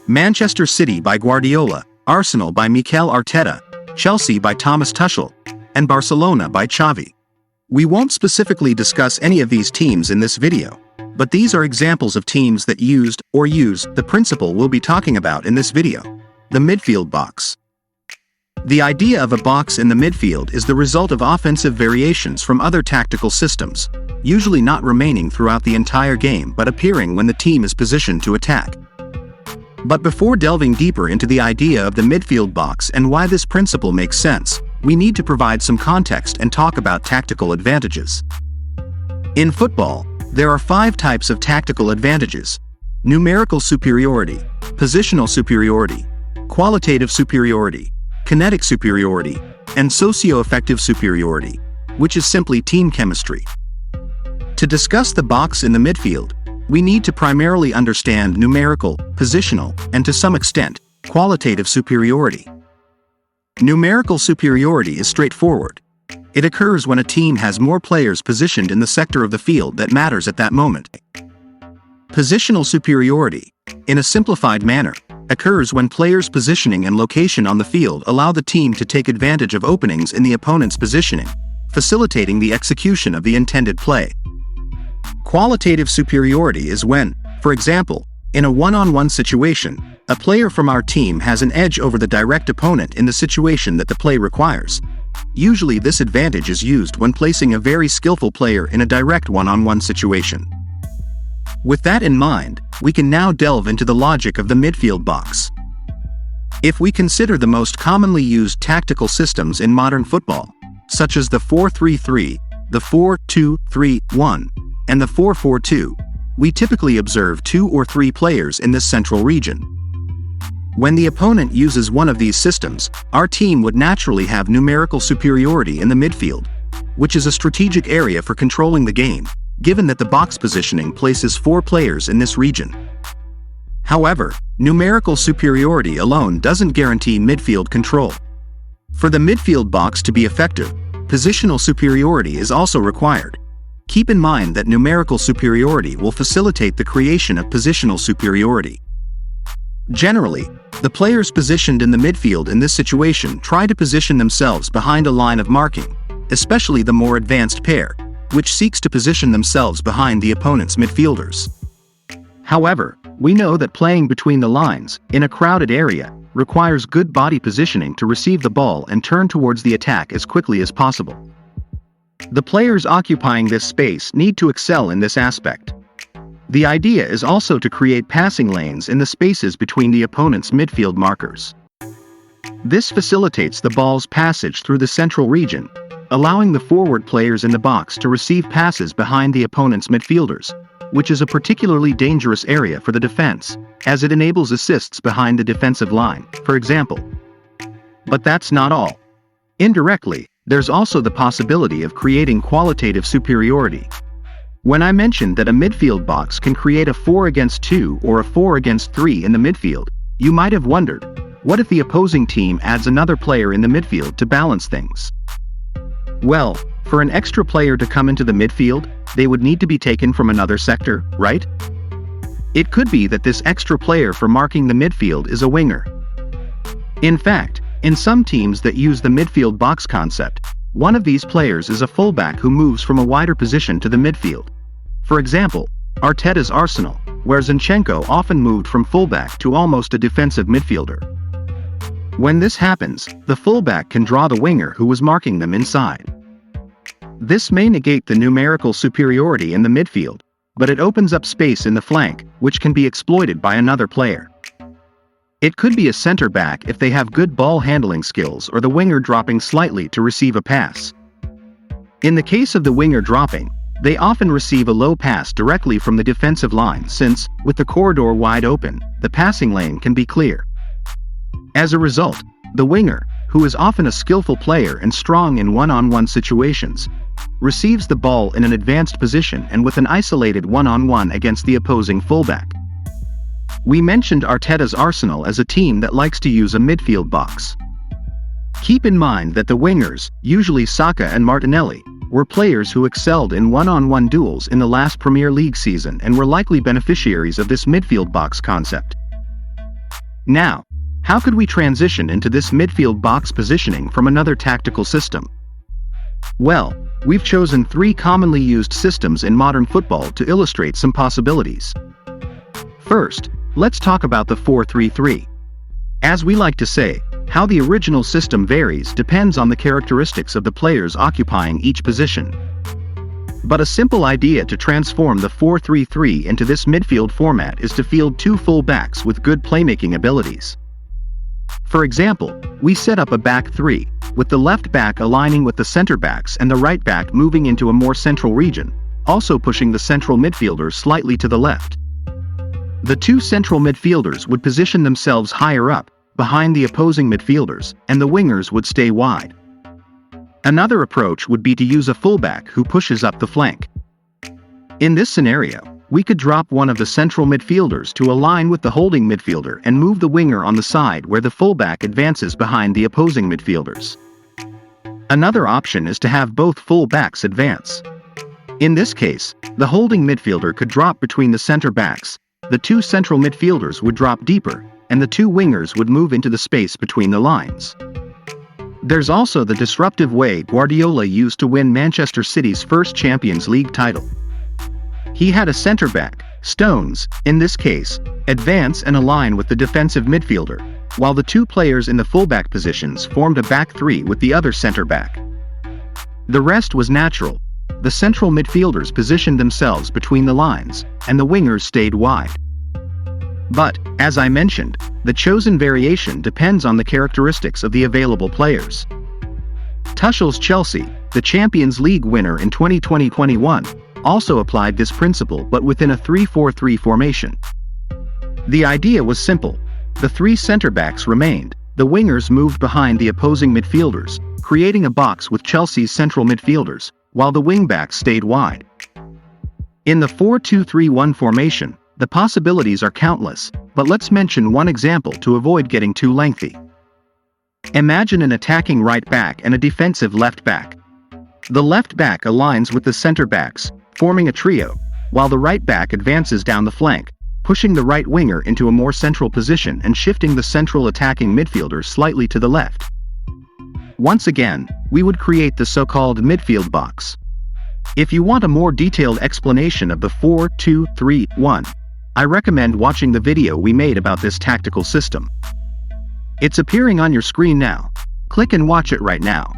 Manchester City by Guardiola, Arsenal by Mikel Arteta, Chelsea by Thomas Tuchel, and Barcelona by Xavi. We won't specifically discuss any of these teams in this video, but these are examples of teams that used or use the principle we'll be talking about in this video, the midfield box. The idea of a box in the midfield is the result of offensive variations from other tactical systems, usually not remaining throughout the entire game but appearing when the team is positioned to attack. But before delving deeper into the idea of the midfield box and why this principle makes sense, we need to provide some context and talk about tactical advantages. In football, there are 5 types of tactical advantages: numerical superiority, positional superiority, qualitative superiority, kinetic superiority, and socio-affective superiority, which is simply team chemistry. To discuss the box in the midfield, we need to primarily understand numerical, positional, and to some extent, qualitative superiority. Numerical superiority is straightforward. It occurs when a team has more players positioned in the sector of the field that matters at that moment. Positional superiority, in a simplified manner, occurs when players' positioning and location on the field allow the team to take advantage of openings in the opponent's positioning, facilitating the execution of the intended play. Qualitative superiority is when, for example, in a one-on-one situation, a player from our team has an edge over the direct opponent in the situation that the play requires. Usually this advantage is used when placing a very skillful player in a direct one-on-one situation. With that in mind, we can now delve into the logic of the midfield box. If we consider the most commonly used tactical systems in modern football, such as the 4-3-3, the 4-2-3-1, and the 4-4-2, we typically observe 2 or 3 players in this central region. When the opponent uses one of these systems, our team would naturally have numerical superiority in the midfield, which is a strategic area for controlling the game, given that the box positioning places 4 players in this region. However, numerical superiority alone doesn't guarantee midfield control. For the midfield box to be effective, positional superiority is also required. Keep in mind that numerical superiority will facilitate the creation of positional superiority. Generally, the players positioned in the midfield in this situation try to position themselves behind a line of marking, especially the more advanced pair, which seeks to position themselves behind the opponent's midfielders. However, we know that playing between the lines, in a crowded area, requires good body positioning to receive the ball and turn towards the attack as quickly as possible. The players occupying this space need to excel in this aspect. The idea is also to create passing lanes in the spaces between the opponent's midfield markers. This facilitates the ball's passage through the central region, allowing the forward players in the box to receive passes behind the opponent's midfielders, which is a particularly dangerous area for the defense, as it enables assists behind the defensive line, for example. But that's not all. Indirectly, there's also the possibility of creating qualitative superiority. When I mentioned that a midfield box can create a 4 against 2 or a 4 against 3 in the midfield, you might have wondered, what if the opposing team adds another player in the midfield to balance things? Well, for an extra player to come into the midfield, they would need to be taken from another sector, right? It could be that this extra player for marking the midfield is a winger. In fact, in some teams that use the midfield box concept, one of these players is a fullback who moves from a wider position to the midfield. For example, Arteta's Arsenal, where Zinchenko often moved from fullback to almost a defensive midfielder. When this happens, the fullback can draw the winger who was marking them inside. This may negate the numerical superiority in the midfield, but it opens up space in the flank, which can be exploited by another player. It could be a center back if they have good ball handling skills, or the winger dropping slightly to receive a pass. In the case of the winger dropping, they often receive a low pass directly from the defensive line since, with the corridor wide open, the passing lane can be clear. As a result, the winger, who is often a skillful player and strong in one-on-one situations, receives the ball in an advanced position and with an isolated one-on-one against the opposing fullback. We mentioned Arteta's Arsenal as a team that likes to use a midfield box. Keep in mind that the wingers, usually Saka and Martinelli, were players who excelled in one-on-one duels in the last Premier League season and were likely beneficiaries of this midfield box concept. Now, how could we transition into this midfield box positioning from another tactical system? Well, we've chosen 3 commonly used systems in modern football to illustrate some possibilities. First, let's talk about the 4-3-3. As we like to say, how the original system varies depends on the characteristics of the players occupying each position. But a simple idea to transform the 4-3-3 into this midfield format is to field 2 full-backs with good playmaking abilities. For example, we set up a back 3, with the left back aligning with the center backs and the right back moving into a more central region, also pushing the central midfielders slightly to the left. The 2 central midfielders would position themselves higher up, behind the opposing midfielders, and the wingers would stay wide. Another approach would be to use a fullback who pushes up the flank. In this scenario, we could drop one of the central midfielders to align with the holding midfielder and move the winger on the side where the fullback advances behind the opposing midfielders. Another option is to have both full-backs advance. In this case, the holding midfielder could drop between the center backs, the 2 central midfielders would drop deeper, and the 2 wingers would move into the space between the lines. There's also the disruptive way Guardiola used to win Manchester City's first Champions League title. He had a centre-back, Stones, in this case, advance and align with the defensive midfielder, while the 2 players in the fullback positions formed a back 3 with the other centre-back. The rest was natural. The central midfielders positioned themselves between the lines, and the wingers stayed wide. But, as I mentioned, the chosen variation depends on the characteristics of the available players. Tuchel's Chelsea, the Champions League winner in 2020-21, also applied this principle but within a 3-4-3 formation. The idea was simple. The 3 centre-backs remained, the wingers moved behind the opposing midfielders, creating a box with Chelsea's central midfielders, while the wing-backs stayed wide. In the 4-2-3-1 formation, the possibilities are countless, but let's mention one example to avoid getting too lengthy. Imagine an attacking right back and a defensive left back. The left back aligns with the center backs, forming a trio, while the right back advances down the flank, pushing the right winger into a more central position and shifting the central attacking midfielder slightly to the left. Once again, we would create the so-called midfield box. If you want a more detailed explanation of the 4-2-3-1, I recommend watching the video we made about this tactical system. It's appearing on your screen now. Click and watch it right now.